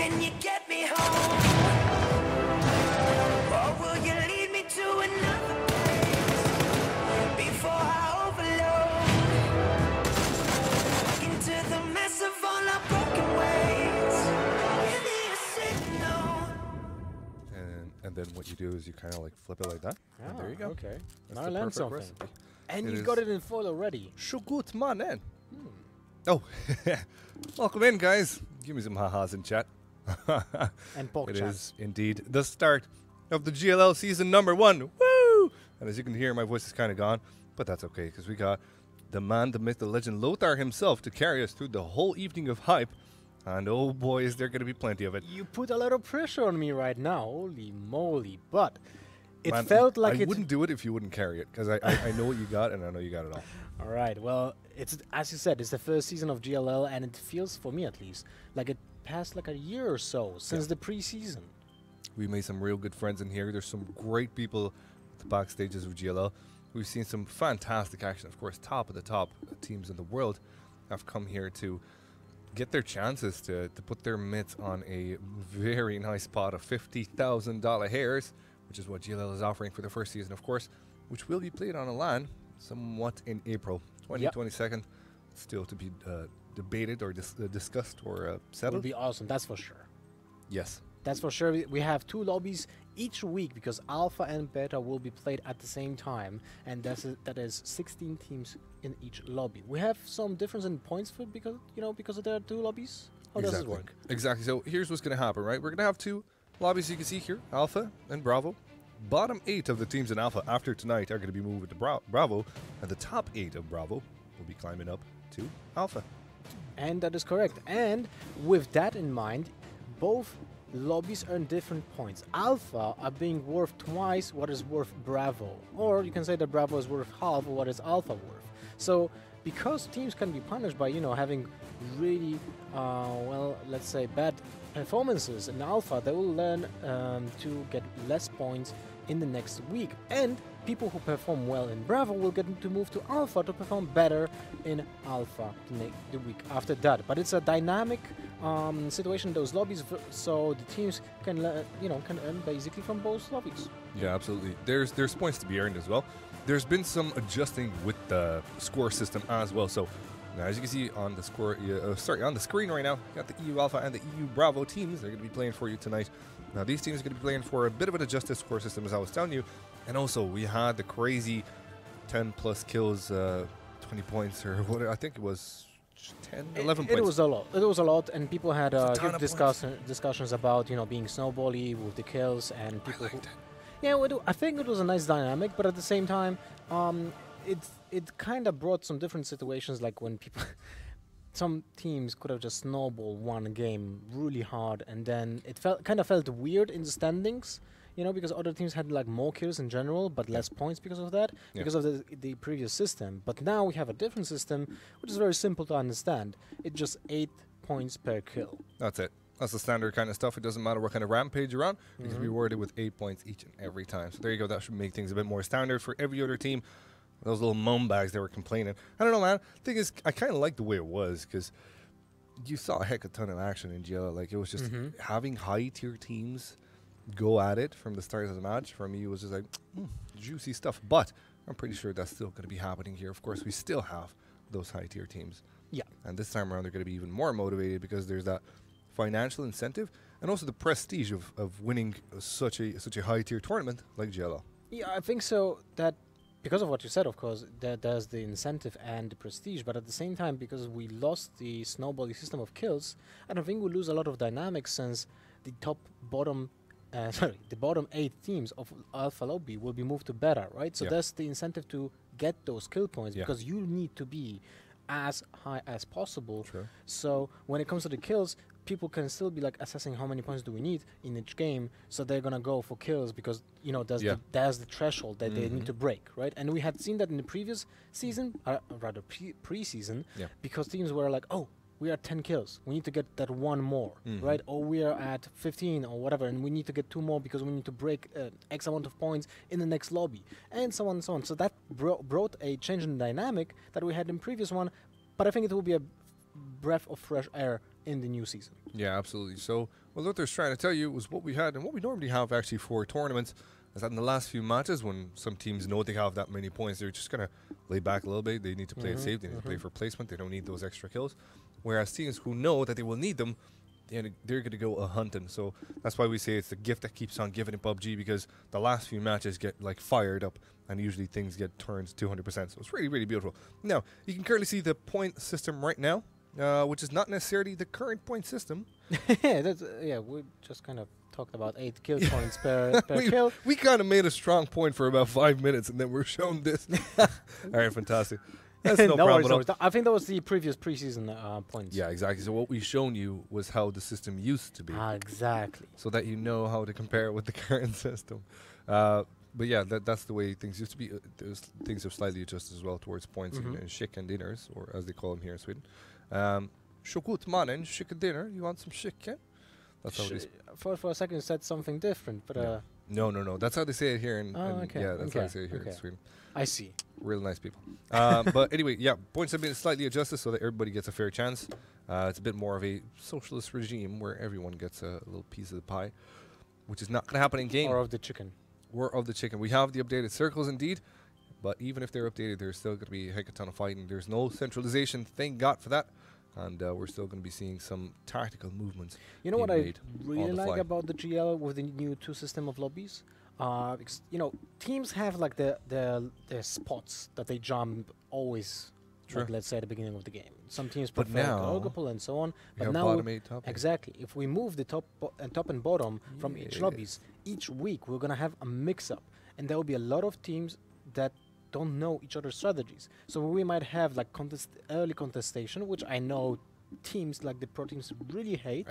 Can you get me home? Or will you lead me to another place before I overload into the mess of all our broken ways? Really, I said no. And then what you do is you kind of like flip it like that. And there you go. Okay. That's Now I the learned perfect something. recipe. And It you've is- got it in foil already. So good, man. Oh, welcome in, guys. Give me some ha-has in chat. And pork It chops. is indeed the start of the GLL season number 1. Woo! And as you can hear, my voice is kind of gone, but that's okay because we got the man, the myth, the legend, Lothar himself to carry us through the whole evening of hype. And oh boy, is there going to be plenty of it. You put a lot of pressure on me right now. Holy moly. But it Man, felt like I it... wouldn't do it if you wouldn't carry it because I know what you got and I know you got it all. All right. Well, it's as you said, it's the first season of GLL, and it feels, for me at least, like it passed like a year or so since the preseason. We made some real good friends in here. There's some great people at the backstages of GLL. We've seen some fantastic action. Of course, top of the top teams in the world have come here to get their chances to put their mitts on a very nice pot of $50,000 hairs, which is what GLL is offering for the first season, of course, which will be played on a LAN somewhat in April 22nd. Still to be debated or discussed or settled. Will be awesome. That's for sure. Yes. That's for sure. We have 2 lobbies each week because Alpha and Beta will be played at the same time, and that is 16 teams in each lobby. We have some difference in points for because there are 2 lobbies. How does it work? Exactly. So here's what's going to happen, right? We're going to have 2 lobbies you can see here, Alpha and Bravo. Bottom 8 of the teams in Alpha after tonight are going to be moved to Bravo, and the top 8 of Bravo will be climbing up to Alpha. And that is correct. And with that in mind, both lobbies earn different points. Alpha are being worth twice what is worth Bravo, or you can say that Bravo is worth half of what is Alpha worth. So because teams can be punished by having really well, let's say bad performances in Alpha, they will learn to get less points in the next week, and people who perform well in Bravo will get to move to Alpha to perform better in Alpha the week after that. But it's a dynamic situation in those lobbies, so the teams can can earn basically from both lobbies. Yeah, absolutely. There's points to be earned as well. There's been some adjusting with the score system as well. So now, as you can see on the on the screen right now, you got the EU Alpha and the EU Bravo teams. They're going to be playing for you tonight. Now, these teams are going to be playing for a bit of an adjusted score system, as I was telling you. And also, we had the crazy 10 plus kills, 20 points, or what? I think it was 10, 11 points. It was a lot. It was a lot, and people had a ton good of discussions about being snowbally with the kills and people. liked it. Yeah, I think it was a nice dynamic, but at the same time, it kind of brought some different situations, like when people. Some teams could have just snowballed one game really hard, and then it kind of felt weird in the standings, because other teams had like more kills in general, but less points because of that, because of the previous system. But now we have a different system, which is very simple to understand. It's just 8 points per kill. That's it. That's the standard kind of stuff. It doesn't matter what kind of rampage you're on. You can be rewarded with 8 points each and every time. So there you go. That should make things a bit more standard for every other team. Those little mum bags, they were complaining. I don't know, man. Thing is, I kind of like the way it was because you saw a heck of a ton of action in GLL. Like, it was just having high-tier teams go at it from the start of the match. For me, it was just like, juicy stuff. But I'm pretty sure that's still going to be happening here. Of course, we still have those high-tier teams. Yeah. And this time around, they're going to be even more motivated because there's that financial incentive and also the prestige of winning such a high-tier tournament like GLL. Yeah, I think so. That because of what you said, of course, there's the incentive and the prestige, but at the same time, because we lost the snowballing system of kills, I don't think we lose a lot of dynamics since the bottom 8 teams of Alpha Lobby will be moved to Beta, right? So that's the incentive to get those kill points because you need to be as high as possible. True. So when it comes to the kills, people can still be like assessing how many points do we need in each game, so they're gonna go for kills because there's the threshold that they need to break, right? And we had seen that in the previous season, rather pre-season, because teams were like, oh, we are 10 kills, we need to get that one more, right? Or we are at 15 or whatever, and we need to get 2 more because we need to break X amount of points in the next lobby, and so on and so on. So that brought a change in dynamic that we had in previous one, but I think it will be a breath of fresh air in the new season. Yeah, absolutely. So what Luther's trying to tell you was what we had and what we normally have actually for tournaments is that in the last few matches when some teams know they have that many points, they're just going to lay back a little bit. They need to play it safe. They need to play for placement. They don't need those extra kills. Whereas teams who know that they will need them, they're going to go hunting. So that's why we say it's the gift that keeps on giving in PUBG, because the last few matches get like fired up and usually things get turned 200%. So it's really, really beautiful. Now, you can currently see the point system right now, which is not necessarily the current point system. Yeah, we just kind of talked about 8 kill points per kill. We kind of made a strong point for about 5 minutes and then we're shown this. All right, fantastic. That's no problem at all. I think that was the previous preseason points. Yeah, exactly. So what we've shown you was how the system used to be. Exactly. So that you know how to compare it with the current system. But yeah, that's the way things used to be. Things have slightly adjusted as well towards points and chicken dinners, or as they call them here in Sweden. Shukut mannen, chicken dinner. You want some chicken? That's how it is. For a second, you said something different, but No. That's how they say it here in. okay. Yeah, that's how they say it here in Sweden. I see. Real nice people. But anyway, yeah, points have been slightly adjusted so that everybody gets a fair chance. It's a bit more of a socialist regime where everyone gets a little piece of the pie, which is not going to happen in game. Or of the chicken. Or of the chicken. We have the updated circles indeed, but even if they're updated, there's still going to be a heck of a ton of fighting. There's no centralization. Thank God for that. And we're still going to be seeing some tactical movements. You know what I really like like about the GL with the new 2 system of lobbies? Because, teams have like the spots that they jump always, like, let's say at the beginning of the game. Some teams prefer Gorgopol and so on. But now, bottom 8, top 8. Exactly. If we move the top and bottom from each lobbies, each week we're going to have a mix-up. And there will be a lot of teams that don't know each other's strategies. So we might have like early contestation, which I know teams like the pro teams really hate,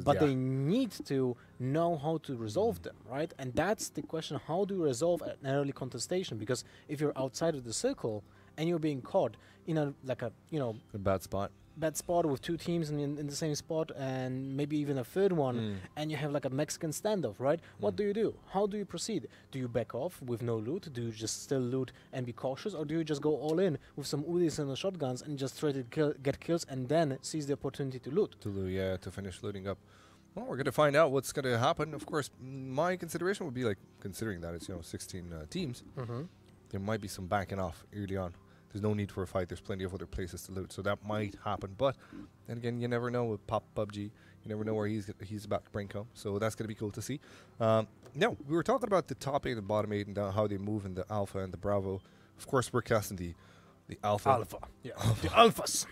but they need to know how to resolve them, right? And that's the question: how do you resolve an early contestation? Because if you're outside of the circle and you're being caught in a bad spot with 2 teams in the same spot, and maybe even a third one, and you have like a Mexican standoff, right? What do you do? How do you proceed? Do you back off with no loot? Do you just still loot and be cautious, or do you just go all in with some Udis and the shotguns and just try to get kills and then seize the opportunity to loot? To finish looting up. Well, we're going to find out what's going to happen. Of course, my consideration would be like, considering that it's 16 teams, there might be some backing off early on. There's no need for a fight. There's plenty of other places to loot, so that might happen. But then again, you never know with PUBG. You never know where he's about to bring come. So that's going to be cool to see. Now, we were talking about the top 8 and bottom 8 and how they move in the Alpha and the Bravo. Of course, we're casting the Alpha. Yeah. The Alphas.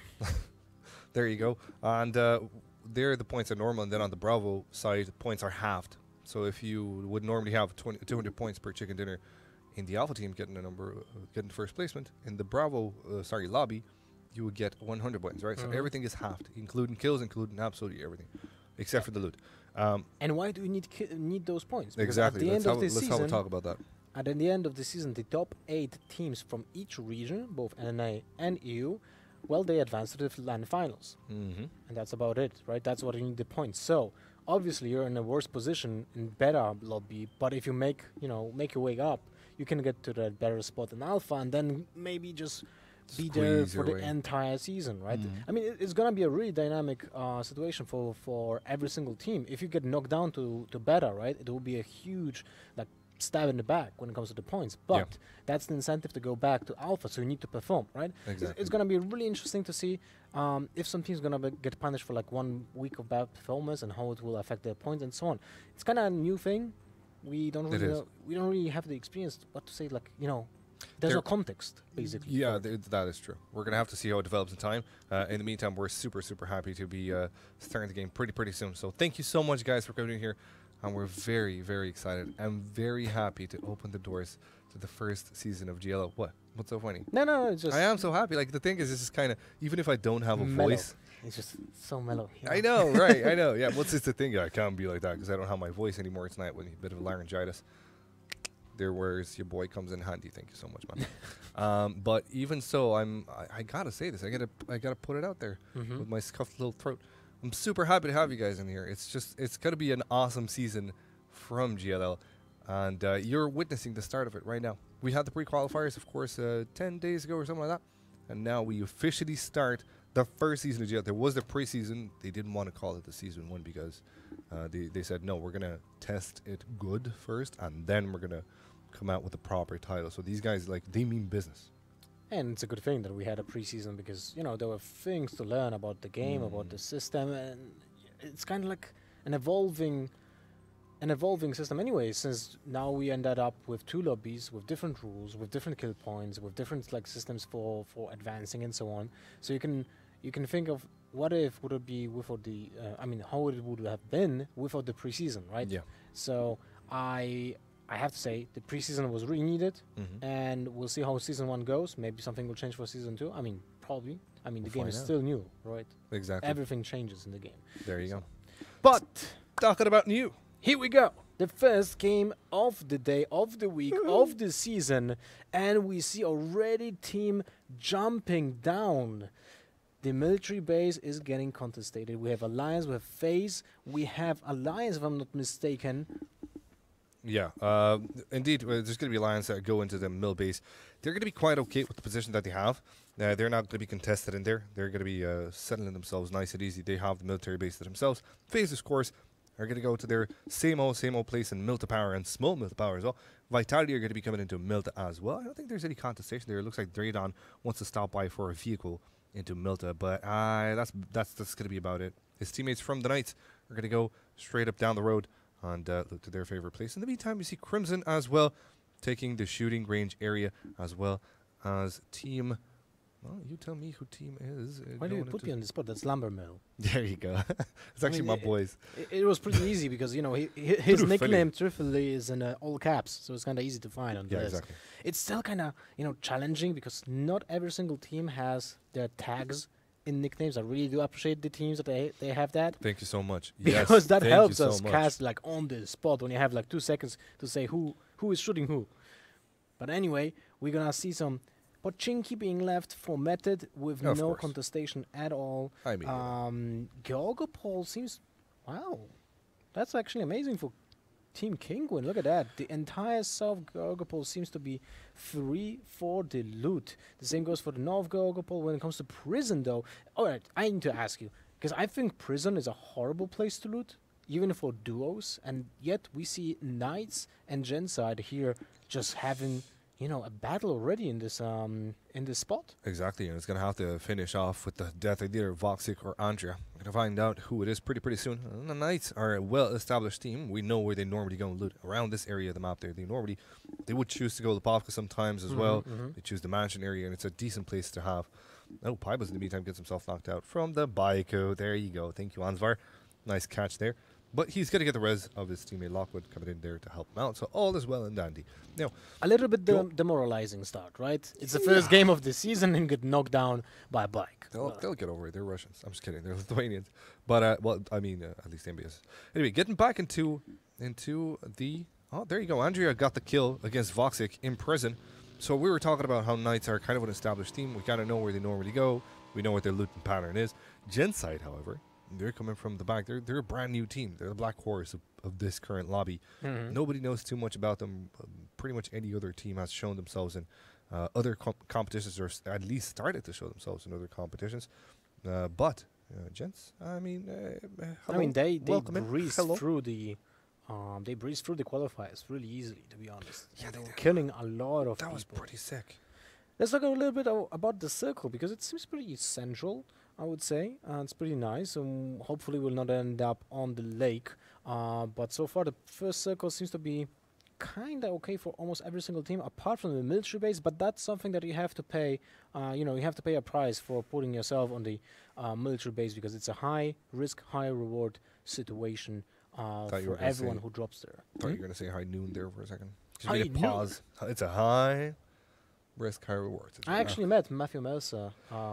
There you go. And there the points are normal, and then on the Bravo side, the points are halved. So if you would normally have 200 points per chicken dinner, in the Alpha team getting getting first placement, in the Bravo lobby, you would get 100 points, right? So everything is halved, including kills, including absolutely everything, except for the loot. And why do we need those points? Because exactly. Let's have a talk about that. At the end of the season, the top 8 teams from each region, both NA and EU, well, they advance to the LAN finals. And that's about it, right? That's what you need the points. So obviously you're in a worse position in beta lobby, but if you make your way up, you can get to the better spot in Alpha and then maybe just be there for the entire season, right? I mean, it's going to be a really dynamic situation for every single team. If you get knocked down to beta, right, it will be a huge stab in the back when it comes to the points. But that's the incentive to go back to Alpha, so you need to perform, right? Exactly. It's going to be really interesting to see if some team's going to get punished for 1 week of bad performance and how it will affect their points and so on. It's kind of a new thing. We don't really have the experience. What to say? There's no context, basically. Yeah, that is true. We're going to have to see how it develops in time. In the meantime, we're super, super happy to be starting the game pretty soon. So thank you so much, guys, for coming in here. And we're very, very excited. I'm very happy to open the doors to the first season of GLL. What? What's so funny? No, it's just... I am so happy. The thing is, this is kind of... Even if I don't have a voice... It's just so mellow. I know, right? I know. Yeah, what's just the thing? I can't be like that because I don't have my voice anymore tonight with a bit of laryngitis. There, where's your boy comes in handy. Thank you so much, man. But even so, I gotta say this. I gotta put it out there with my scuffed little throat. I'm super happy to have you guys in here. It's gonna be an awesome season from GLL, and you're witnessing the start of it right now. We had the pre-qualifiers, of course, 10 days ago or something like that, and now we officially start the first season of GLL, there was the preseason. They didn't want to call it the season 1 because they said, no, we're going to test it good first, and then we're going to come out with a proper title. So these guys, like, they mean business. And it's a good thing that we had a preseason because, you know, there were things to learn about the game, about the system, and it's kind of like an evolving system anyway, since now we ended up with 2 lobbies with different rules, with different kill points, with different like systems for advancing and so on. So you can think of what if would it be without the how it would have been without the preseason, right? Yeah. So I have to say the preseason was really needed, and we'll see how season 1 goes. Maybe something will change for season 2. I mean, probably. I mean, the game is still new, right? Exactly. Everything changes in the game. There you go. But Talking about new. here we go. The first game of the day, of the week, of the season, and we see already team jumping down. The military base is getting contested. We have Alliance, we have FaZe, we have Alliance, if I'm not mistaken. Yeah, indeed. There's going to be Alliance that go into the mill base. They're going to be quite okay with the position that they have. They're not going to be contested in there. They're going to be settling themselves nice and easy. They have the military base to themselves. FaZe, of course, are going to go to their same old place in Milta Power and small Milta Power as well. Vitality are going to be coming into Milta as well. I don't think there's any contestation there. It looks like Draydon wants to stop by for a vehicle into Milta, but that's going to be about it. His teammates from the Knights are going to go straight up down the road and look to their favorite place. In the meantime, you see Crimson as well, taking the shooting range area as well as team. Well, you tell me who team is. Why do you put me on the spot? That's Lumber Mill. There you go. It's actually my boys. It was pretty easy because, you know, his nickname truthfully is in all caps, so it's kind of easy to find on the list. Exactly. It's still kind of, you know, challenging because not every single team has their tags in nicknames. I really do appreciate the teams that they have that. Thank you so much. Because yes, that thank helps you so us much. cast like on the spot when you have like 2 seconds to say who is shooting who. But anyway, we're gonna see some Pochinki being left for Method with Of no course. contestation at all. I mean, Georgopol seems, wow, that's actually amazing for Team Kinguin. Look at that. The entire South Georgopol seems to be free for the loot. The same goes for the North Georgopol. When it comes to Prison, though, alright, I need to ask you, because I think Prison is a horrible place to loot, even for duos, and yet we see Knights and Genside here just having, you know, a battle already in this spot. exactly, and it's going to have to finish off with the death of either Voxic or Andrea. We're going to find out who it is pretty soon. And the Knights are a well-established team. We know where they normally go and loot. Around this area of the map there, they would choose to go to Povka sometimes as well. They choose the mansion area, and it's a decent place to have. Oh, Pybas in the meantime gets himself knocked out from the Baiko. There you go. Thank you, Ansvar. Nice catch there. But he's going to get the res of his teammate Lockwood coming in there to help him out. So all is well and dandy. Now, A little bit demoralizing start, right? It's the first game of the season and get knocked down by a bike. they'll get over it. They're Russians. I'm just kidding. They're Lithuanians. But, well, I mean, at least MBS. Anyway, getting back into the... Oh, there you go. Andrea got the kill against Voxic in prison. So we were talking about how Knights are kind of an established team. We kind of know where they normally go. We know what their looting pattern is. Genside, however, they're coming from the back. They're a brand new team. They're the black horse of this current lobby. Nobody knows too much about them. Pretty much any other team has shown themselves in other competitions, or at least started to show themselves in other competitions. But gents, I mean, hello. I mean, they Welcome in. breezed Hello. through the qualifiers really easily, to be honest. Yeah, they were killing a lot of people. That was pretty sick. Let's talk a little bit about the circle, because it seems pretty central, I would say. It's pretty nice. Hopefully we'll not end up on the lake. But so far the first circle seems to be kind of okay for almost every single team, apart from the military base. But that's something that you have to pay. You have to pay a price for putting yourself on the military base, because it's a high risk, high reward situation for everyone who drops there. Thought you were going to say high noon there for a second. Just High made a pause. It's a high risk, high reward. I actually met Matthew Melsa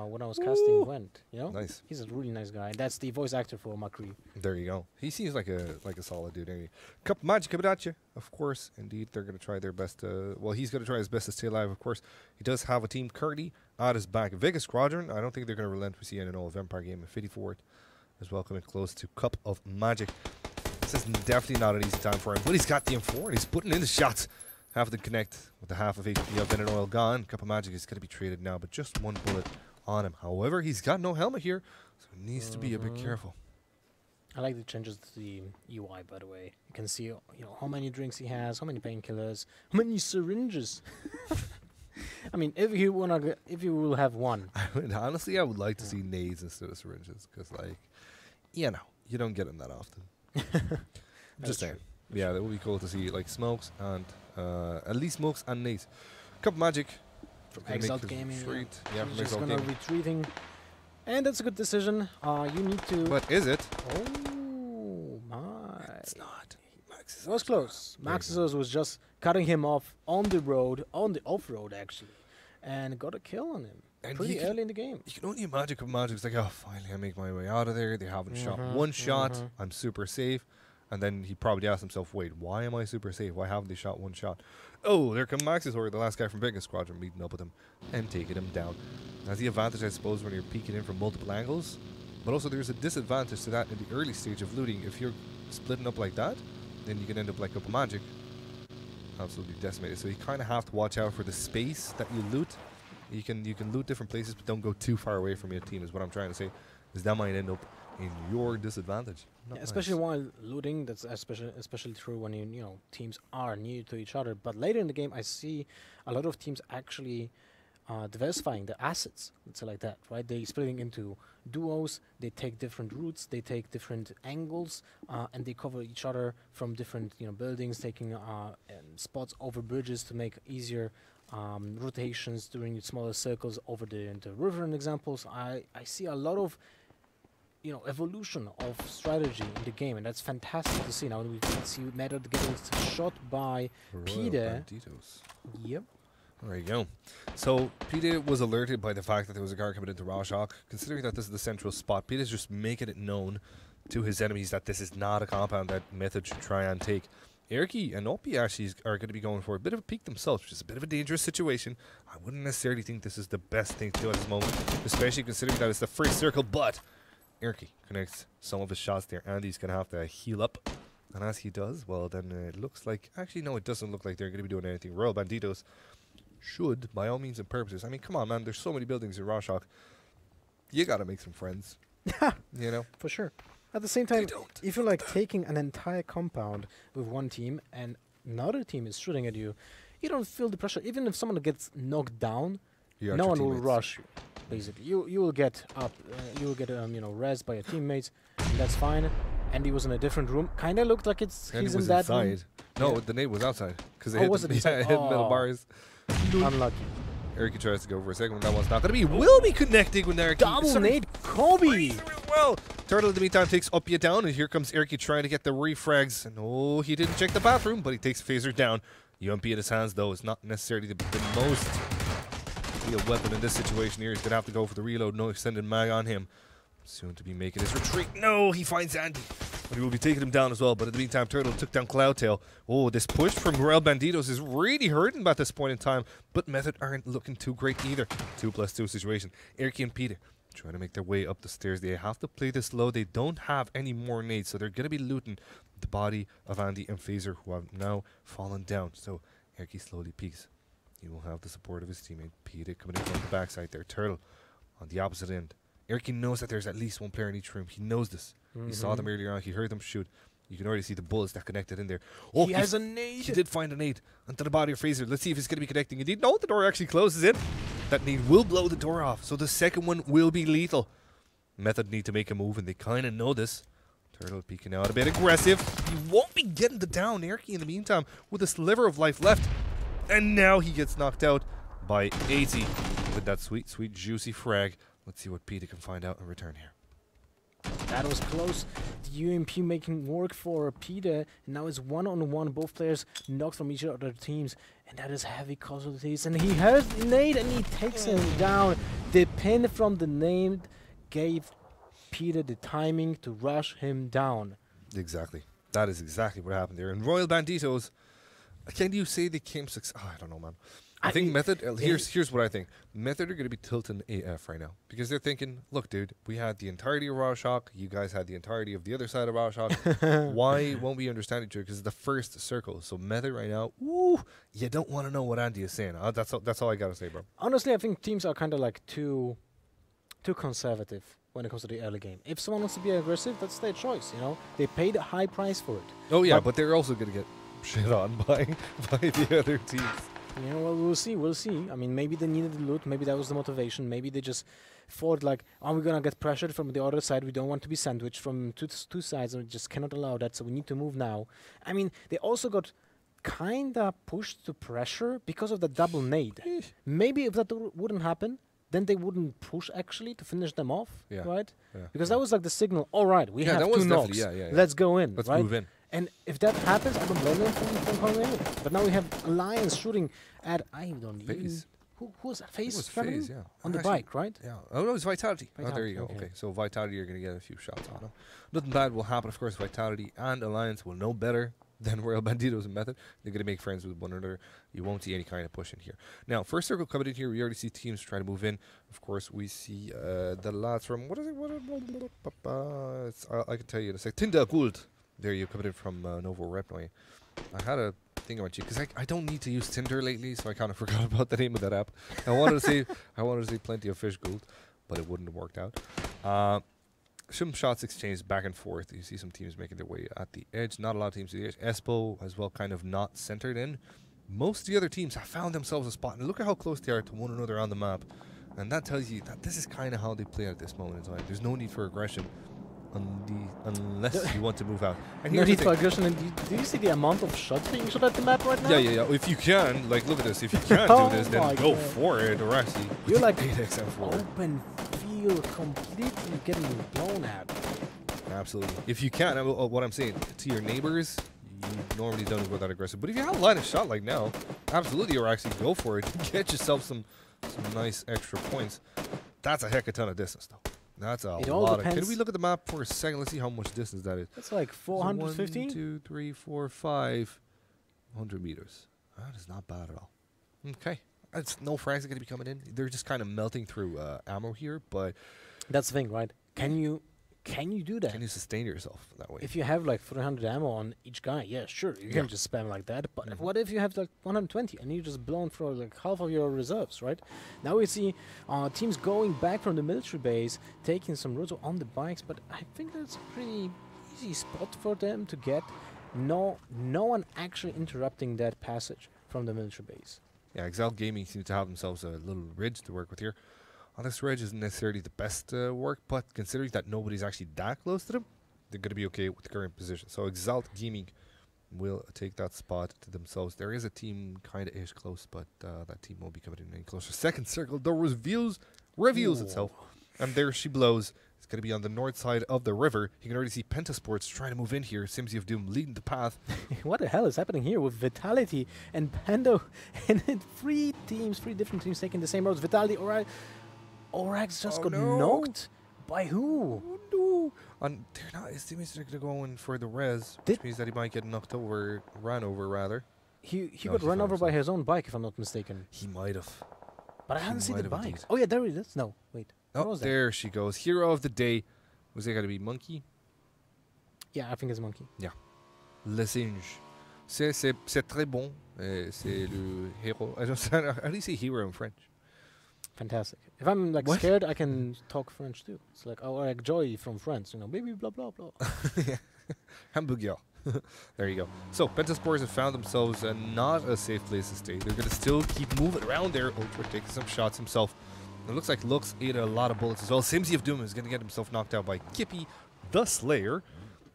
when I was casting Gwent. Nice. He's a really nice guy. That's the voice actor for Macri. There you go. He seems like a solid dude. Anyway, Cup Magic coming at you. Of course, indeed, they're going to try their best to... Well, he's going to try his best to stay alive, of course. He does have a team currently at his back. Vegas Squadron, I don't think they're going to relent. We see in an old Vampire game at 54th as well, coming close to Cup of Magic. This is definitely not an easy time for him, but he's got the M4 and he's putting in the shots. Half of them connect with the half of HP of Venom Oil gone. Cup of Magic is going to be traded now, but just one bullet on him. However, he's got no helmet here, so he needs to be a bit careful. I like the changes to the UI, by the way. You can see, how many drinks he has, how many painkillers, how many syringes. I mean, if you will have one. Honestly, I would like to see nades instead of syringes, because, like, you don't get them that often. Just saying. Yeah, that would be cool to see, like, smokes and at least smokes and nades. Cup of Magic From Exalt Gaming. Yeah, from He's just Exalt gonna Gaming. retreating. And that's a good decision. You need to... But is it? Oh, my. It's not. It was close. Maxis was just cutting him off on the road, on the off-road, actually. And got a kill on him And pretty early in the game. You can only imagine Cup of Magic. It's like, oh, finally I make my way out of there. They haven't shot one shot. I'm super safe. And then he probably asked himself, wait, why am I super safe? Why haven't they shot one shot? Oh, there comes Maxis, or the last guy from Big Squadron, meeting up with him and taking him down. That's the advantage, I suppose, when you're peeking in from multiple angles. But also there's a disadvantage to that in the early stage of looting. If you're splitting up like that, then you can end up like Cup of Magic. Absolutely decimated. So you kind of have to watch out for the space that you loot. You can loot different places, but don't go too far away from your team, is what I'm trying to say. Because that might end up in your disadvantage. Yeah, especially while looting, that's especially true when teams are new to each other. But later in the game, I see a lot of teams actually diversifying the assets. Let's say like that, right? They splitting into duos. They take different routes. They take different angles, and they cover each other from different buildings, taking spots over bridges to make easier rotations during smaller circles over the river. And examples, I see a lot of evolution of strategy in the game, and that's fantastic to see. Now we can see Method getting shot by Peter. Yep. There you go. So Peter was alerted by the fact that there was a guard coming into Rorschach. Considering that this is the central spot, Peter's just making it known to his enemies that this is not a compound that Method should try and take. Erky and Opie actually are going to be going for a bit of a peek themselves, which is a bit of a dangerous situation. I wouldn't necessarily think this is the best thing to do at this moment, especially considering that it's the first circle, but Erky connects some of his shots there. Andy's going to have to heal up. And as he does, well, then it looks like... Actually, no, it doesn't look like they're going to be doing anything. Royal Banditos should, by all means and purposes... I mean, come on, man. There's so many buildings in Rorschach. You got to make some friends. For sure. At the same time, if you're like taking an entire compound with one team and another team is shooting at you, you don't feel the pressure. Even if someone gets knocked down, no one will rush you. Basically, you will get up, you will get rezzed by your teammates. That's fine. Andy was in a different room. Kind of looked like he's in that inside. room. No, the nade was outside because it was it inside? hit metal bars. Unlucky. Erky tries to go for a second one. That one's not going to be. Will be connecting with Erky. Double nade, Kobe. Well, Turtle in the meantime takes Upya down, and here comes Erky trying to get the refrags. And oh, he didn't check the bathroom, but he takes Phaser down. UMP in his hands, though, is not necessarily the most ideal weapon in this situation here. He's going to have to go for the reload. No extended mag on him. Soon to be making his retreat. No, he finds Andy. But he will be taking him down as well. But in the meantime, Turtle took down Cloudtail. Oh, this push from Royal Banditos is really hurting him at this point in time. But Method aren't looking too great either. 2+2 situation. Erky and Peter trying to make their way up the stairs. They have to play this low. They don't have any more nades, so they're going to be looting the body of Andy and Phaser, who have now fallen down. So Erky slowly peeks. He will have the support of his teammate Peter coming in from the backside there. Turtle on the opposite end. Erky knows that there's at least one player in each room. He knows this. He saw them earlier on. He heard them shoot. You can already see the bullets that connected in there. Oh, he has a nade. He did find a nade onto the body of Fraser. Let's see if it's going to be connecting. Indeed, no, the door actually closes in. That nade will blow the door off. So the second one will be lethal. Method need to make a move, and they kind of know this. Turtle peeking out a bit aggressive. He won't be getting the down. Erky in the meantime with a sliver of life left. And now he gets knocked out by 80 with that sweet, sweet, juicy frag. Let's see what Peter can find out in return here. That was close. The UMP making work for Peter. Now it's one-on-one. Both players knocked from each other teams. And that is heavy casualties. And he has the nade and he takes him down. The pin from the nade gave Peter the timing to rush him down. Exactly. That is exactly what happened there. And Royal Banditos, can you say they came I don't know, man. I think Method, here's what I think. Method are going to be tilting AF right now. Because they're thinking, look, dude, we had the entirety of Rorschach. You guys had the entirety of the other side of Rorschach. Why won't we understand each other? Because it's the first circle. So Method right now, woo, you don't want to know what Andy is saying. That's all I got to say, bro. Honestly, I think teams are kind of like too too conservative when it comes to the early game. If someone wants to be aggressive, that's their choice. You know, they paid a high price for it. Oh yeah, but they're also going to get shit on by the other teams. You know, well, we'll see. We'll see. I mean, maybe they needed the loot. Maybe that was the motivation. Maybe they just thought like, "Oh, we're gonna get pressured from the other side. We don't want to be sandwiched from two sides, and we just cannot allow that. So we need to move now." I mean, they also got kinda pushed to pressure because of the double nade. Maybe if that wouldn't happen, then they wouldn't push actually to finish them off, Yeah. right? Yeah. Because that was like the signal. All right, we Yeah, have that was two definitely- knocks. yeah. Let's go in. Let's right? move in. And if that happens, I don't blame them from coming in. But now we have Alliance shooting at I don't even. FaZe. Who was that? It FaZe was traveling? FaZe, yeah. On the Actually, bike, right? Yeah. Oh, no, it's Vitality. Oh, there you go. Vitality, Okay. okay. So Vitality are going to get a few shots on them. Nothing bad will happen. Of course, Vitality and Alliance will know better than Royal Banditos and Method. They're going to make friends with one another. You won't see any kind of push in here. Now, first circle coming in here, we already see teams try to move in. Of course, we see the lads from, what is it? I can tell you in a sec. Tinder Gould. There you coming in from Novo Repnoy. I had a thing about you because I don't need to use Tinder lately, so I kind of forgot about the name of that app. I wanted to say Plenty of Fish Gold, but it wouldn't have worked out. Some shots exchanged back and forth. You see some teams making their way at the edge. Not a lot of teams at the edge. Espo as well, kind of not centered in. Most of the other teams have found themselves a spot, and look at how close they are to one another on the map. And that tells you that this is kind of how they play at this moment in time. There's no need for aggression unless you want to move out. And No here's the need for thing. aggression. And do you see the amount of shots being shot at the map right now? Yeah. If you can, like, look at this. If you can Oh do this, then my go God. for it. Or actually, You're like 8xM4. open field, completely getting blown at. Absolutely. If you can, what I'm saying to your neighbors, you normally don't go that aggressive. But if you have a line of shot like now, absolutely, or actually go for it. Get yourself some nice extra points. That's a heck of a ton of distance, though. That's a It all lot. Can depends. we look at the map for a second? Let's see how much distance that is. That's like 450. 1, 2, 3, 4, 500 meters. That is not bad at all. Okay. It's no frags are going to be coming in. They're just kind of melting through ammo here, but That's the thing, right? Can you do that? can you sustain yourself that way? If you have like 300 ammo on each guy, yeah, sure, you Yeah. can just spam like that. But Mhm. what if you have like 120 and you just blown through like half of your reserves, right? Now we see teams going back from the military base, taking some routes on the bikes, but I think that's a pretty easy spot for them to get. No one actually interrupting that passage from the military base. Yeah, Excel Gaming seems to have themselves a little ridge to work with here. This ridge isn't necessarily the best work, but considering that nobody's actually that close to them, they're going to be okay with the current position. So Exalt Gaming will take that spot to themselves. There is a team kind of ish close, but that team won't be coming in any closer. Second circle, the reveals itself. And there she blows. It's going to be on the north side of the river. You can already see Pentasports trying to move in here. Simsy of Doom leading the path. What the hell is happening here with Vitality and Pando and then three different teams taking the same roads? Vitality, alright. Orax just Oh, got no. knocked? By who? Oh no! And they're not. His teammates are going to go in for the res, which means that he might get knocked over, ran over rather. He No, got he run found over by himself. his own bike, if I'm not mistaken. He might have. But I He haven't seen might the have bikes. indeed. Oh yeah, there it is. No, wait. Where Oh, was that? there she goes. Hero of the day. Was it going to be Monkey? Yeah, I think it's Monkey. Le singe. C'est très bon. C'est le héros. I don't know. How do you say hero in French? Fantastic. If I'm like What? scared, I can talk French too. It's like, oh, like Joy from France, you know, baby, blah blah blah. Hamburger. There you go. So, Pentaspores have found themselves not a safe place to stay. They're going to still keep moving around there. Ultra taking some shots himself. It looks like Lux ate a lot of bullets as well. Simsy of Doom is going to get himself knocked out by Kippy the Slayer.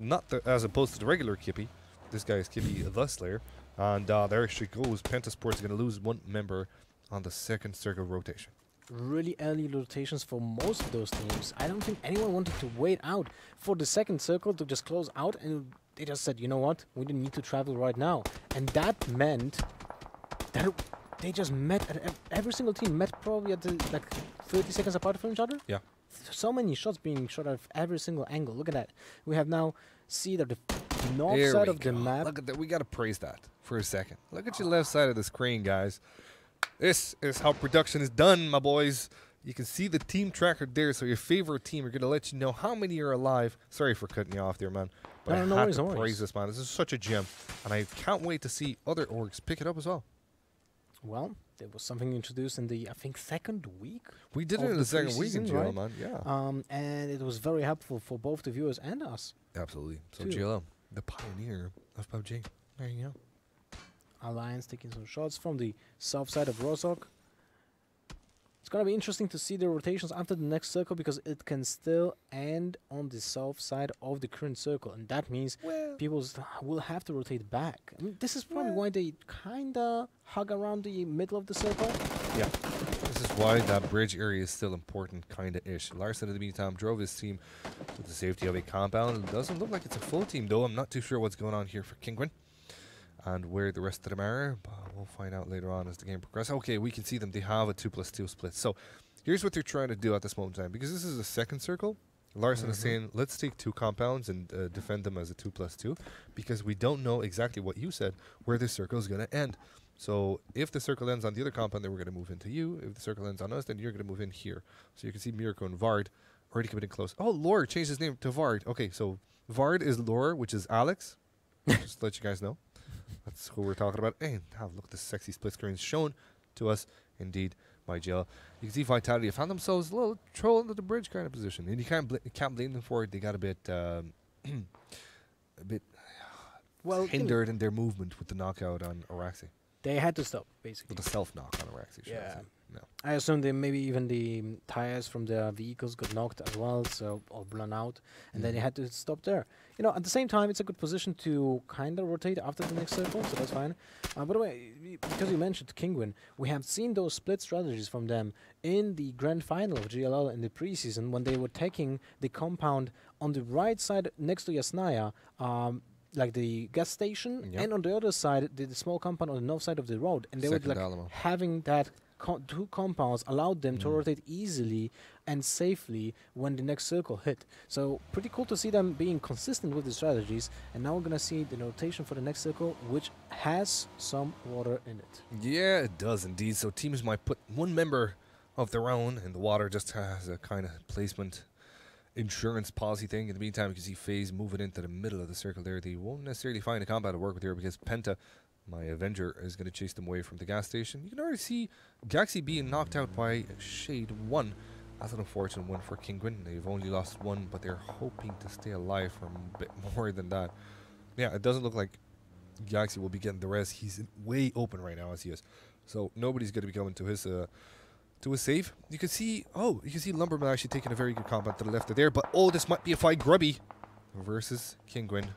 Not the, as opposed to the regular Kippy. This guy is Kippy the Slayer. And there she goes. Pentasports is going to lose one member on the second circle rotation. Really early rotations for most of those teams. I don't think anyone wanted to wait out for the second circle to just close out, and they just said, you know what, we didn't need to travel right now. And that meant that they just met, every single team met probably at the, like 30 seconds apart from each other. Yeah. So many shots being shot at every single angle. Look at that. We have now see that the north There side we of the go. map. Look at that. We got to praise that for a second. Look at your left side of the screen, guys. This is how production is done, my boys. You can see the team tracker there, so your favorite team are going to let you know how many are alive. Sorry for cutting you off there, man. But No, I no had worries, to no worries. praise this, man. This is such a gem. And I can't wait to see other orgs pick it up as well. Well, There was something introduced in the, I think, second week. We did of it in the the second week in preseason, GLL, right? man. Yeah. And it was very helpful for both the viewers and us. Absolutely. So Two. GLL, the pioneer of PUBG. There you go. Alliance taking some shots from the south side of Rozhok. It's gonna be interesting to see the rotations after the next circle because it can still end on the south side of the current circle, and that means Well, people will have to rotate back. I mean, this is probably Well. why they kinda hug around the middle of the circle. yeah. This is why that bridge area is still important, kinda-ish. Larson, in the meantime, drove his team to the safety of a compound. It doesn't look like it's a full team, though. I'm not too sure what's going on here for Kingwin and where the rest of them are, but we'll find out later on as the game progresses. Okay, we can see them. They have a 2+2 split. So here's what they're trying to do at this moment in time. Because this is a second circle, Larson is saying, let's take 2 compounds and defend them as a 2+2 because we don't know exactly what you said, where this circle is going to end. So if the circle ends on the other compound, then we're going to move into you. If the circle ends on us, then you're going to move in here. So you can see Mirko and Vard already coming in close. Oh, Lore changed his name to Vard. Okay, so Vard is Lore, which is Alex. Just to let you guys know. That's who we're talking about. And have look, this sexy split screen is shown to us, indeed, by GL. You can see Vitality have found themselves a little troll under the bridge kind of position, and you can't blame them for it. They got a bit, a bit Well, hindered in their movement with the knockout on Araxi, they had to stop basically. with the self knock on Araxi. should I Yeah. say. No. I assume they maybe even the tires from the vehicles got knocked as well, so or blown out, and then they had to stop there. You know, at the same time, it's a good position to kind of rotate after the next circle, so that's fine. By the way, because you mentioned Kingwin, we have seen those split strategies from them in the grand final of GLL in the preseason when they were taking the compound on the right side next to Yasnaya, like the gas station, Yep. and on the other side, the small compound on the north side of the road, and they Second were like Alamo. having that. Two compounds allowed them to Mm. rotate easily and safely when the next circle hit. So pretty cool to see them being consistent with the strategies. And now we're gonna see the rotation for the next circle, which has some water in it. Yeah, it does indeed. So teams might put one member of their own in the water just as a kind of placement insurance policy thing. In the meantime, you can see FaZe moving into the middle of the circle there. They won't necessarily find a combat to work with here because Penta, my Avenger, is going to chase them away from the gas station. You can already see Galaxy being knocked out by Shade 1. That's an unfortunate one for Kingwin. They've only lost 1, but they're hoping to stay alive for a bit more than that. Yeah, it doesn't look like Galaxy will be getting the rest. He's way open right now as he is. So nobody's going to be coming to his save. You can see, Lumberman actually taking a very good combat to the left of there. But, this might be a fight. Grubby versus Kingwin.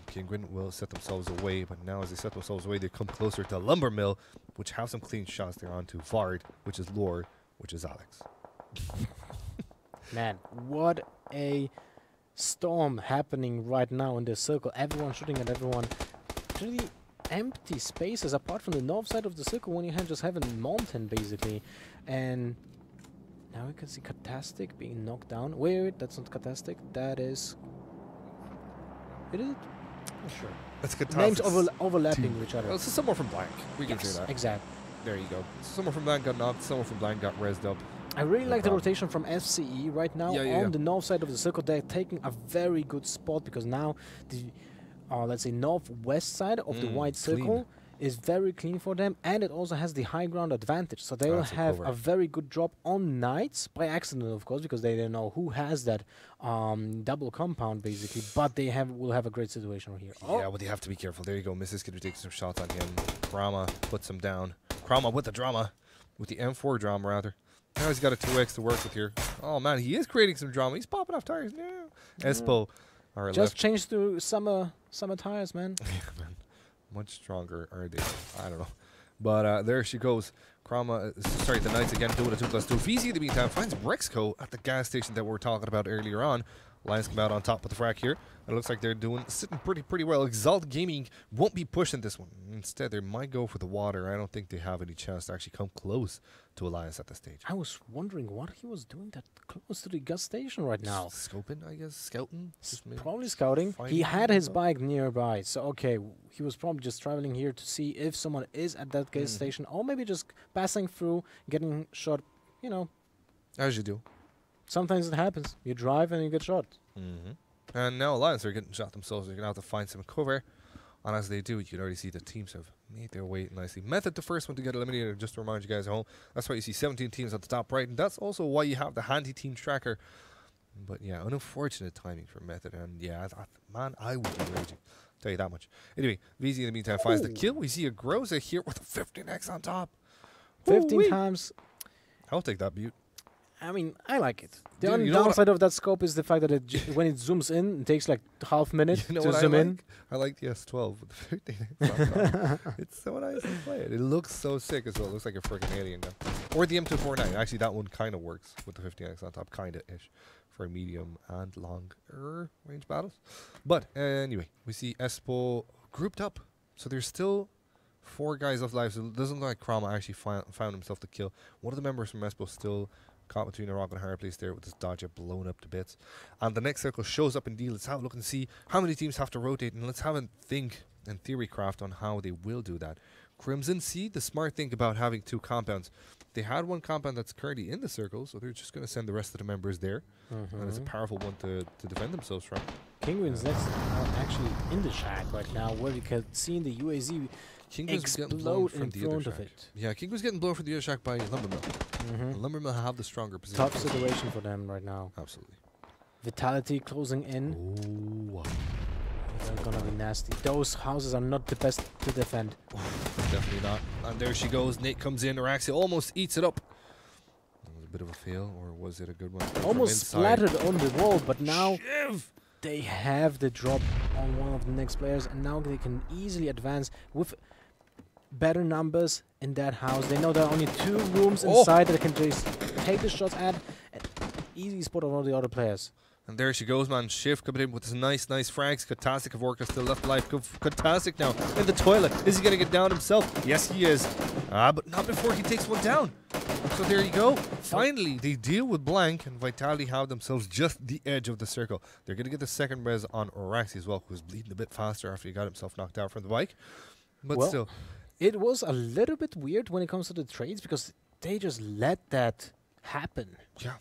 Kingwin will set themselves away, but now as they set themselves away, they come closer to Lumbermill, which have some clean shots there onto Vard, which is Lore, which is Alex. Man, what a storm happening right now in this circle. Everyone shooting at everyone. Really empty spaces apart from the north side of the circle when you just have a mountain basically. And now we can see Catastic being knocked down. Wait, that's not Catastic. That is... It is? Not sure. That's good. Names overlapping with each other. Well, this is someone from Blank. We can Yes, say that. exactly. There you go. Someone from Blank got knocked. Someone from Blank got rezzed up. I really No like the problem. rotation from FCE right now on the north side of the circle. They're taking a very good spot because now the, let's say, northwest side of the white clean. circle is very clean for them, and it also has the high ground advantage. So they will That's a have cover. a very good drop on nights by accident, of course, because they don't know who has that double compound basically. But they will have a great situation here. Yeah, but they have to be careful. There you go. Mrs. going to take some shots on him. Krama puts him down. Krama with the drama. With the M4 drama, rather. Now he's got a 2x to work with here. Oh, man, he is creating some drama. He's popping off tires now. Espo, our Just left. changed to summer tires, man. Man, much stronger are they? I don't know. But there she goes. Krama, the Knights again doing a 2+2. VZ in the meantime finds Brexco at the gas station that we were talking about earlier on. Lions come out on top with the frac here. It looks like they're sitting pretty well. Exalt Gaming won't be pushing this one. Instead, they might go for the water. I don't think they have any chance to actually come close to Alliance at this stage. I was wondering what he was doing that close to the gas station right now. Scoping, I guess, scouting. Just maybe Probably scouting. He finding had his info. bike nearby, so okay, he was probably just traveling here to see if someone is at that gas station, or maybe just passing through, getting shot. You know, As you do. sometimes it happens. You drive and you get shot. And now Alliance are getting shot themselves. They're going to have to find some cover And as they do, you can already see the teams have made their way nicely. Method, the first one to get eliminated, just to remind you guys at home. That's why you see 17 teams at the top right, and that's also why you have the handy team tracker. But yeah, unfortunate timing for Method, and yeah, man, I would be raging. Tell you that much. Anyway, VZ in the meantime finds the kill. We see a Groza here with a 15x on top. 15 times. I'll take that, Butte. I mean, I like it. The Dude, only you know what downside of that scope is the fact that when it zooms in, it takes like half minute You know to what zoom I in. like? I like the S12 with the 15x. It's so nice to play it. It looks so sick as well. It looks like a freaking alien gun. Or the M249. Actually, that one kind of works with the 15x on top, kind of ish, for medium and long range battles. But anyway, we see Espo grouped up. So there's still 4 guys left alive. So it doesn't look like Chroma actually found himself the kill. One of the members from Espo still caught between a rock and a hard place there with his Dodger blown up to bits. And the next circle shows up indeed. Let's have a look and see how many teams have to rotate, and let's have a think and theory craft on how they will do that. Crimson see the smart thing about having 2 compounds. They had one compound that's currently in the circle, so they're just going to send the rest of the members there. And it's a powerful one to defend themselves from. Penguins next are actually in the shack right now, where you can see in the UAZ Kingdom's getting blown explode in from the other front of shack. it. Yeah, King was getting blown from the other shack by Lumbermill. Lumbermill have the stronger position. Tough situation for them right now. Absolutely. Vitality closing in. Oh, They're gonna be nasty. Those houses are not the best to defend. definitely not. And there she goes. Nate comes in. Araxia almost eats it up. That was a bit of a fail, or was it a good one? From Almost inside. splattered on the wall, but now Shiv! they have the drop on one of the next players, and now they can easily advance with better numbers in that house. They know there are only 2 rooms inside that they can just take the shots at, and easy spot on all the other players. And there she goes, man. Shift coming in with his nice frags. Katastic of Orca still left alive. Katastic now in the toilet. Is he going to get down himself? Yes, he is. But not before he takes one down. So there you go. Finally, they deal with Blank, and Vitality have themselves just the edge of the circle. They're going to get the second res on Oraxi as well, who's bleeding a bit faster after he got himself knocked out from the bike. But Well, still. It was a little bit weird when it comes to the trades, because they just let that happen. Yeah,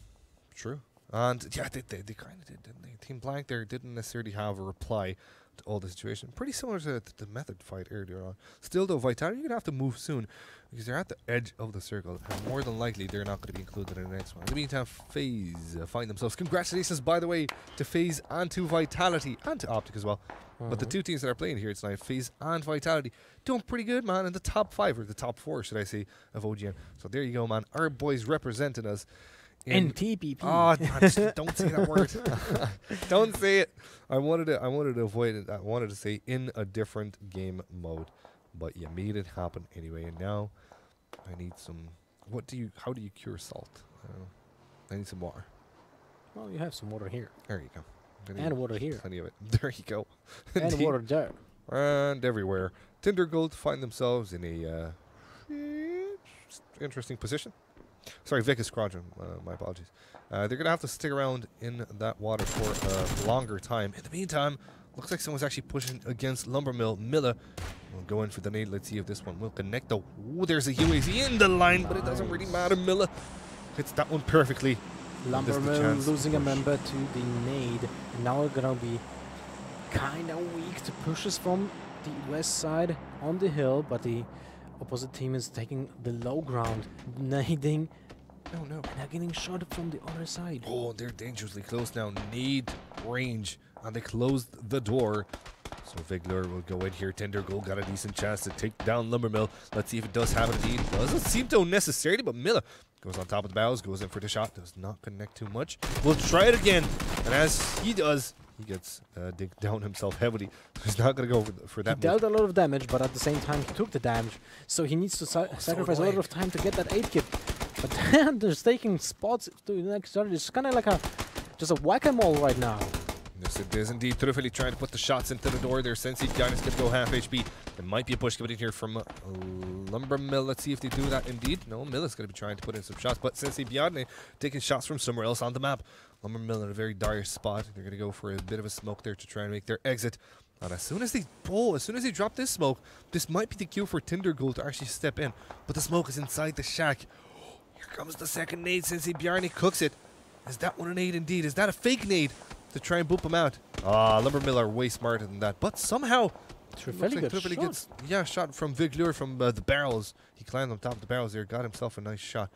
true. And yeah, they kind of did, didn't they? Team Blank there didn't necessarily have a reply to all the situation. Pretty similar to the Method fight earlier on. Still though, Vitality, you're going to have to move soon, because they're at the edge of the circle, and more than likely they're not going to be included in the next one. In the meantime, FaZe find themselves. Congratulations, by the way, to FaZe and to Vitality, and to Optic as well. But the 2 teams that are playing here tonight, FaZe and Vitality, doing pretty good, man, in the top 5, or the top 4, should I say, of OGN. So there you go, man. Our boys representing us In TPP. Oh, don't say that word. Don't say it. I wanted to avoid it. I wanted to say in a different game mode, but you made it happen anyway. And now I need some. How do you cure salt? I don't know. I need some water. Well, you have some water here. There you go. And water here. Plenty of it. There you go. And water there. And everywhere. Tinder Gold find themselves in a interesting position. Sorry, Vickers Squadron. My apologies. They're going to have to stick around in that water for a longer time. In the meantime, looks like someone's actually pushing against Lumbermill. Milla will go in for the nade. Let's see if this one will connect. Though, there's a UAZ in the line, but it doesn't really matter. Milla hits that one perfectly. Lumbermill losing a member to the nade. Now we're going to be kind of weak to push us from the west side on the hill, but the opposite team is taking the low ground, nading. Oh no. And they're getting shot from the other side. Oh, they're dangerously close now. Nade range. And they closed the door. So Vigler will go in here. Tinder Gold got a decent chance to take down Lumbermill. Let's see if it does happen indeed. Doesn't seem to necessarily, but Miller goes on top of the bows, goes in for the shot. Does not connect too much. We'll try it again. And as he does, he gets digged down himself heavily. He's not going to go for that. He dealt a lot of damage, but at the same time he took the damage. So he needs to sacrifice a lot of time to get that 8 kit. But then they're taking spots to the next turn. It's kind of like just a whack-a-mole right now. Yes, it is indeed. Trufeli trying to put the shots into the door there. Sensi Giannis going to go half HP. There might be a push coming in here from Lumbermill. Let's see if they do that indeed. No, Mill is going to be trying to put in some shots, but Sensi Biadne taking shots from somewhere else on the map. Lumbermill in a very dire spot. They're going to go for a bit of a smoke there to try and make their exit. And as soon as they drop this smoke, this might be the cue for Tinder Gold to actually step in. But the smoke is inside the shack. Here comes the second nade. Sensi Bjarne cooks it. Is that one a nade indeed? Is that a fake nade to try and boop him out? Lumbermill are way smarter than that. But somehow Trifeli Looks like got Trifeli shot. gets shot from Viglure from the barrels. He climbed on top of the barrels there, got himself a nice shot.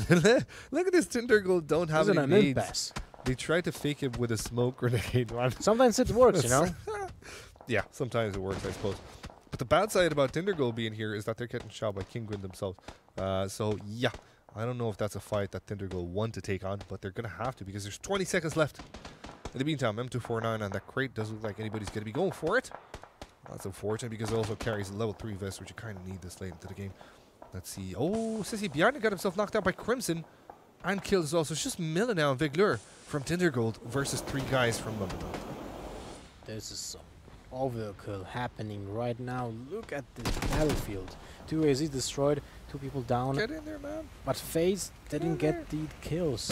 Look at this Tindergold don't have Isn't any an nades. impasse. They tried to fake it with a smoke grenade. Sometimes it works, you know. Yeah, sometimes it works, I suppose. But the bad side about Tindergold being here is that they're getting shot by Kingwin themselves. So yeah, I don't know if that's a fight that Tindergold want to take on, but they're gonna have to because there's 20 seconds left. In the meantime, M249 on that crate doesn't look like anybody's gonna be going for it. That's unfortunate because it also carries a level 3 vest, which you kind of need this late into the game. Let's see. Oh, Sissy Bjarne got himself knocked out by Crimson and killed as well. So it's just Miller now and Viglure from Tindergold versus 3 guys from London. This is some overkill happening right now. Look at this battlefield. 2 AZs destroyed, 2 people down. Get in there, man. But FaZe didn't get the kills.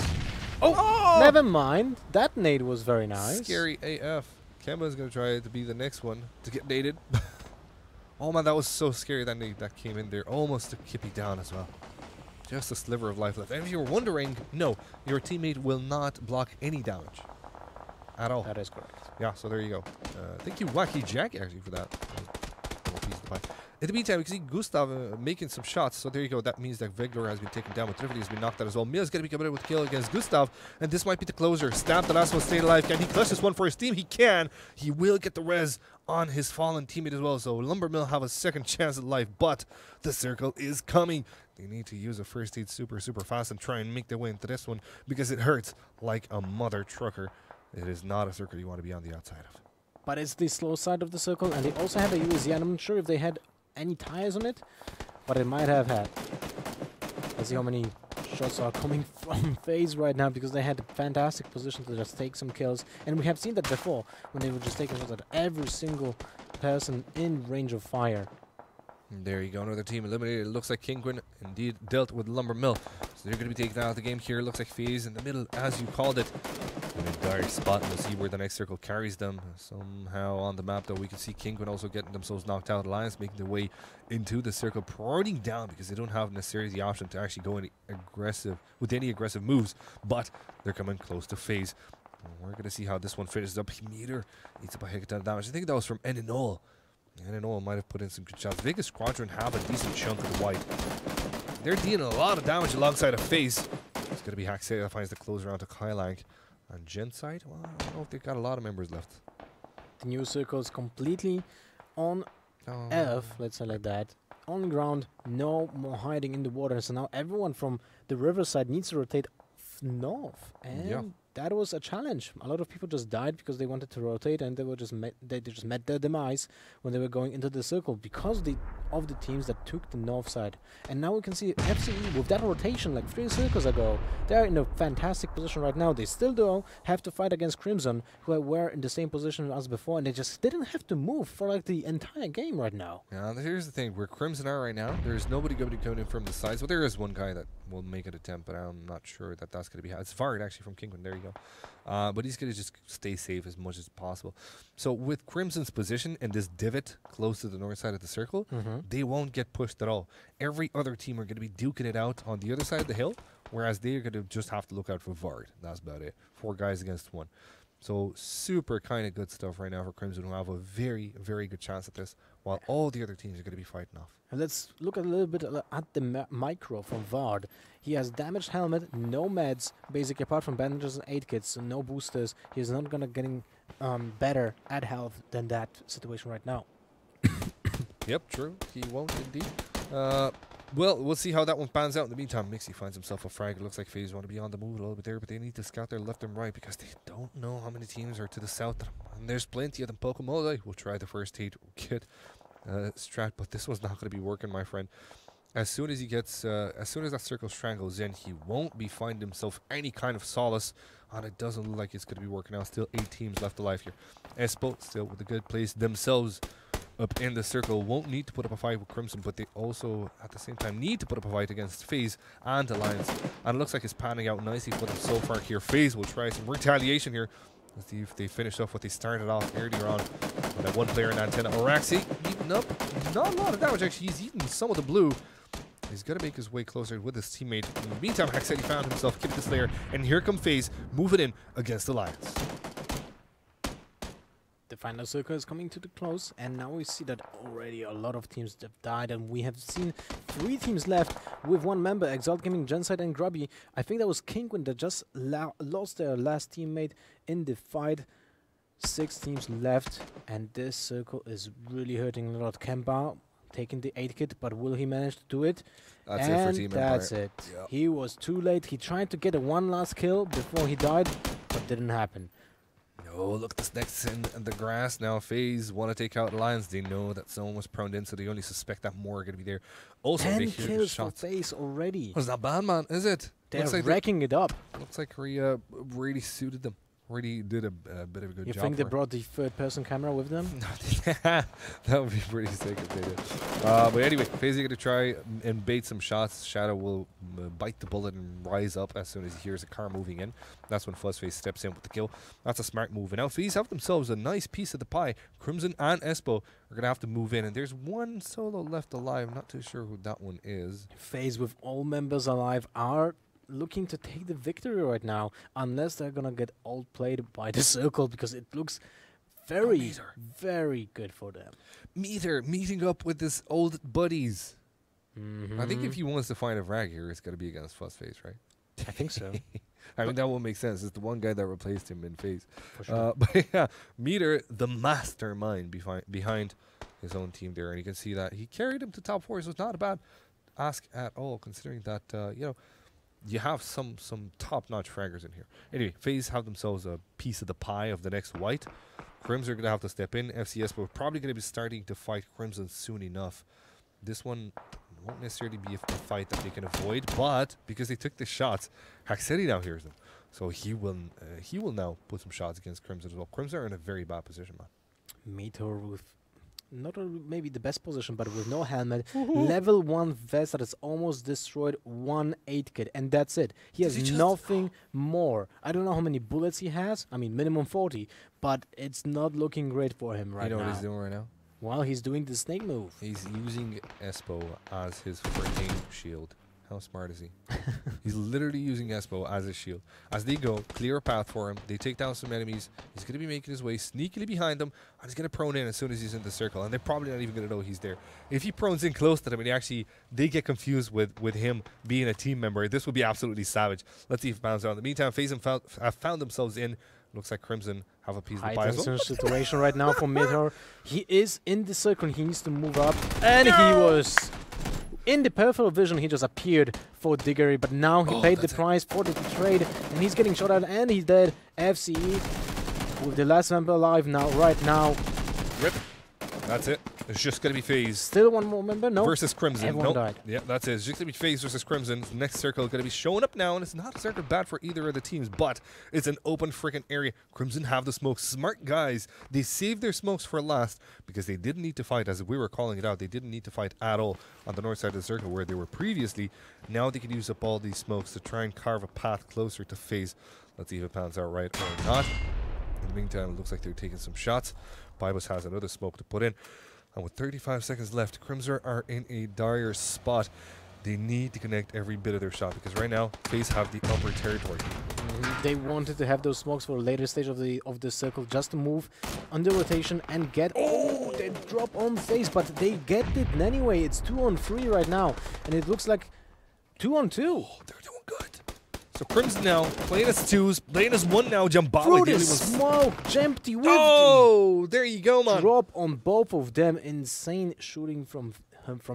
Oh! Never mind. That nade was very nice. Scary AF. Kemba's going to try to be the next one to get naded. Oh man, that was so scary, that nade that came in there. Almost to Kippy down as well. Just a sliver of life left. And if you were wondering, no, your teammate will not block any damage. At all. That is correct. Yeah, so there you go. Thank you, Wacky Jack, actually, for that. Piece of the pie. In the meantime, we can see Gustav making some shots. So there you go. That means that Viglure has been taken down, but Trifeli has been knocked out as well. Mia's going to be coming in with a kill against Gustav, and this might be the closer. Stab the last one, stay alive. Can he clutch this one for his team? He can. He will get the res on his fallen teammate as well. So Lumbermill have a second chance at life, but the circle is coming. They need to use a first aid super fast and try and make their way into this one because it hurts like a mother trucker. It is not a circle you want to be on the outside of. But it's the slow side of the circle, and they also have a UAZ, and I'm not sure if they had any tires on it, but it might have had. Let's see how many shots are coming from FaZe right now, because they had a fantastic position to just take some kills, and we have seen that before, when they were just taking shots at every single person in range of fire. And there you go, another team eliminated. It looks like Kingwin indeed dealt with Lumbermill. So they're going to be taken out of the game here. It looks like FaZe in the middle, as you called it. In a dire spot. We'll see where the next circle carries them. Somehow on the map, though, we can see Kingwin also getting themselves knocked out. Alliance making their way into the circle, priority down because they don't have necessarily the option to actually go any aggressive with any aggressive moves. But they're coming close to FaZe. We're going to see how this one finishes up. Meter eats up a heck of damage. I think that was from Enenol. Enenol might have put in some good shots. Vegas Squadron have a decent chunk of the white. They're dealing a lot of damage alongside of FaZe. It's going to be Haxay that finds the closer onto Kylank. And Genside, well, I don't know if they've got a lot of members left. The new circle is completely on F, let's say like that. On ground, no more hiding in the water. So now everyone from the riverside needs to rotate north. And that was a challenge. A lot of people just died because they wanted to rotate, and they were just they just met their demise when they were going into the circle because of the teams that took the north side. And now we can see FCE with that rotation like 3 circles ago. They're in a fantastic position right now. They still do have to fight against Crimson, who were in the same position as before, and they just didn't have to move for like the entire game right now. Yeah, here's the thing. Where Crimson are right now, there's nobody going to be coming in from the sides. Well, there is one guy that will make an attempt, but I'm not sure that that's going to be. It's Vard actually from Kingwin. There you go. But he's going to just stay safe as much as possible. So with Crimson's position and this divot close to the north side of the circle, they won't get pushed at all. Every other team are going to be duking it out on the other side of the hill, whereas they're going to just have to look out for Vard. That's about it. 4 guys against 1. So super kind of good stuff right now for Crimson, who have a very, very good chance at this, while all the other teams are going to be fighting off. And let's look a little bit at the micro from Vard. He has damaged helmet, no meds, basically apart from bandages and aid kits, so no boosters. He's not gonna getting better at health than that situation right now. Yep, true. He won't indeed. Well, we'll see how that one pans out. In the meantime, Mixie finds himself a frag. It looks like FaZe want to be on the move a little bit there, but they need to scout their left and right because they don't know how many teams are to the south. And there's plenty of them. Pokemon, we'll try the first aid kit strat, but this one's not going to be working, my friend. As soon as he gets, as soon as that circle strangles in, he won't be finding himself any kind of solace, and it doesn't look like it's going to be working out. Still 8 teams left alive here. Espo still with a good place themselves up in the circle. Won't need to put up a fight with Crimson, but they also at the same time need to put up a fight against FaZe and Alliance, and it looks like it's panning out nicely for them so far here. FaZe will try some retaliation here. Let's see if they finish off what they started off earlier on with that one player in Antenna. Oraxi eating up not a lot of damage, actually. He's eating some of the blue. He's going to make his way closer with his teammate. In the meantime, Haxetti found himself, keeping this layer, and here come FaZe moving in against Alliance. The Final circle is coming to the close, and now we see that already a lot of teams have died, and we have seen 3 teams left with 1 member, Exalt Gaming, Genside, and Grubby. I think that was Kingwin that just lost their last teammate in the fight. 6 teams left, and this circle is really hurting a lot. Kemba taking the 8 kit, but will he manage to do it? That's and it for Team Empire. that's it. Yep. He was too late. He tried to get a 1 last kill before he died, but didn't happen. Oh, look, this next in the grass now. FaZe want to take out Lions. They know that someone was prone in, so they only suspect that more are going to be there. Also, 10 they hear the kills for shots. FaZe already. Was that bad, man? Is it? They're looks like wrecking it up. looks like Korea really suited them. Really did a bit of a good You job. think they for brought the 3rd-person camera with them? that would be pretty sick if they did. But anyway, FaZe going to try and bait some shots. Shadow will bite the bullet and rise up as soon as he hears a car moving in. That's when Fuzzface steps in with the kill. That's a smart move. And now FaZe have themselves a nice piece of the pie. Crimson and Espo are going to have to move in. And there's 1 solo left alive. Not too sure who that one is. FaZe with all members alive are looking to take the victory right now, unless they're gonna get outplayed by the circle, because it looks very, very good for them. Meter meeting up with his old buddies. I think Mhm. if he wants to find a frag here, it's got to be against Fuzzface, right? I think so. I mean, that won't make sense. It's the one guy that replaced him in FaZe. For sure. But yeah, Meter, the mastermind behind his own team there. And you can see that he carried him to top 4, so it's not a bad ask at all, considering that, you know, you have some top-notch fraggers in here. Anyway, FaZe have themselves a piece of the pie of the next white. Crims are going to have to step in. FCS, but we're probably going to be starting to fight Crimson soon enough. This one won't necessarily be a fight that they can avoid, but because they took the shots, Haxeri now hears them. So he will now put some shots against Crimson as well. Crimson are in a very bad position, man. Meteor with not maybe the best position, but with no helmet. Level 1 vest that is almost destroyed, 1 8 kit, and that's it. He Does has he just- nothing more. I don't know how many bullets he has. I mean, minimum 40, but it's not looking great for him right You know now. what he's doing right now? Well, he's doing the snake move. He's using Espo as his freaking shield. How smart is he? He's literally using Espo as a shield. As they go, clear a path for him. They take down some enemies. He's going to be making his way sneakily behind them. And he's going to prone in as soon as he's in the circle. And they're probably not even going to know he's there. If he prones in close to them and they get confused with him being a team member, this would be absolutely savage. Let's see if it bounces out. In the meantime, FaZe have found themselves in. Looks like Crimson have a piece of the High pie as well. tension situation right now for Meteor. He is in the circle. He needs to move up. And he was in the peripheral vision. He just appeared for Diggery. But now he paid the price for the trade. And he's getting shot at. And he's dead. FCE with the last member alive now, right now. Rip. That's it. It's just going to be FaZe. Still one more member? No. Versus Crimson. Everyone Nope. died. Yeah, that's it. It's just going to be FaZe versus Crimson. The next circle is going to be showing up now, and it's not a circle bad for either of the teams, but it's an open freaking area. Crimson have the smoke. Smart guys. They saved their smokes for last because they didn't need to fight, as we were calling it out. They didn't need to fight at all on the north side of the circle where they were previously. Now they can use up all these smokes to try and carve a path closer to FaZe. Let's see if it pans out right or not. In the meantime, it looks like they're taking some shots. Bibus has another smoke to put in. And with 35 seconds left, Crimson are in a dire spot. They need to connect every bit of their shot because right now, FaZe have the upper territory. They wanted to have those smokes for a later stage of the circle, just to move under rotation and get. Oh, they drop on FaZe, but they get it anyway. It's 2-on-3 right now, and it looks like 2-on-2. Oh, they're doing good. So Crimson now playing as 2s, playing as 1 now. Jambala Through the the only one. smoke, Jempty with Oh, there you go, the man. drop on both of them. Insane shooting from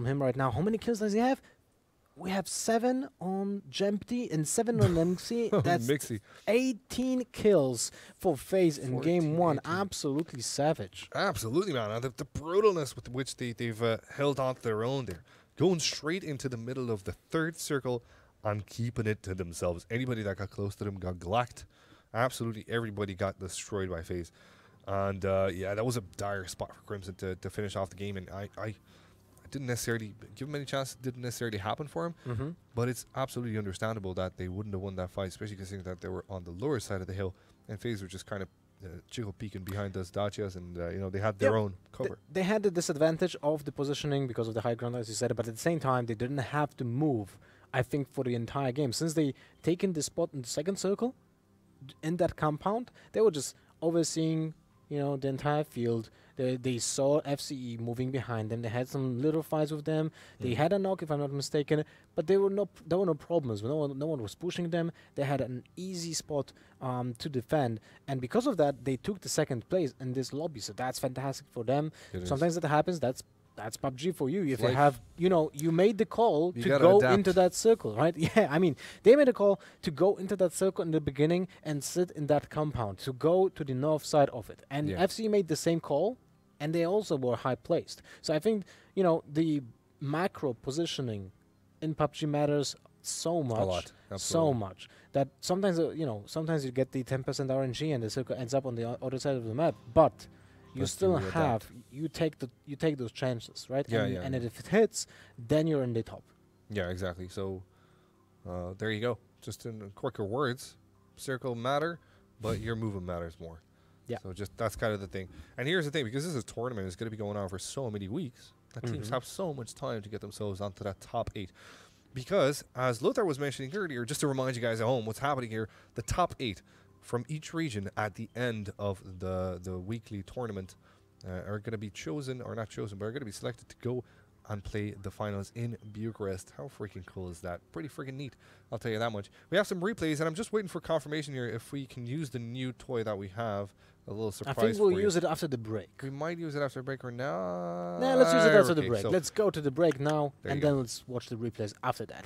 him right now. How many kills does he have? We have 7 on Jempty and 7 on MC. That's Mixy. 18 kills for FaZe in 14, game 1. 18. Absolutely savage. Absolutely, man. And the brutalness with which they've held on to their own there. Going straight into the middle of the 3rd circle and keeping it to themselves. Anybody that got close to them got glacked. Absolutely everybody got destroyed by FaZe. And yeah, that was a dire spot for Crimson to finish off the game. And I didn't necessarily give him any chance. It didn't necessarily happen for him. But it's absolutely understandable that they wouldn't have won that fight, especially considering that they were on the lower side of the hill. And FaZe were just kind of chickle peeking behind those Dacias, and you know, they had their own cover. They had the disadvantage of the positioning because of the high ground, as you said, but at the same time, they didn't have to move, I think, for the entire game. Since they taken the spot in the 2nd circle, in that compound, they were just overseeing the entire field. They saw FCE moving behind them. They had some little fights with them. They had a knock, if I'm not mistaken, but there were no problems. No one was pushing them. They had an easy spot to defend, and because of that, they took the second place in this lobby. So that's fantastic for them. Sometimes that happens. That's PUBG for you. If you have, you made the call You to gotta go adapt. into that circle, right? Yeah, I mean, they made a call to go into that circle in the beginning and sit in that compound, to go to the north side of it. And Yeah. FC made the same call, and they also were high placed. So I think, the macro positioning in PUBG matters so much. lot, So absolutely. much that sometimes, sometimes you get the 10% RNG and the circle ends up on the other side of the map, but you But still you adapt. have you take those chances, right? Yeah, and yeah, and yeah. if it hits, then you're in the top. Yeah, exactly. So there you go. Just in quicker words, circle matter, but your movement matters more. Yeah. So just that's kind of the thing. And here's the thing, because this is a tournament, it's going to be going on for so many weeks, that teams have so much time to get themselves onto that top 8. Because, as Lothar was mentioning earlier, just to remind you guys at home what's happening here, the top 8 from each region at the end of the weekly tournament are going to be chosen, or not chosen, but are going to be selected to go and play the finals in Bucharest. How freaking cool is that? Pretty freaking neat, I'll tell you that much. We have some replays, and I'm just waiting for confirmation here if we can use the new toy that we have. A little surprise I think we'll for use you. it after the break. We might use it after break or now. Nah, let's use it after the Okay, break. so Let's go to the break now, There and you go. then let's watch the replays after that.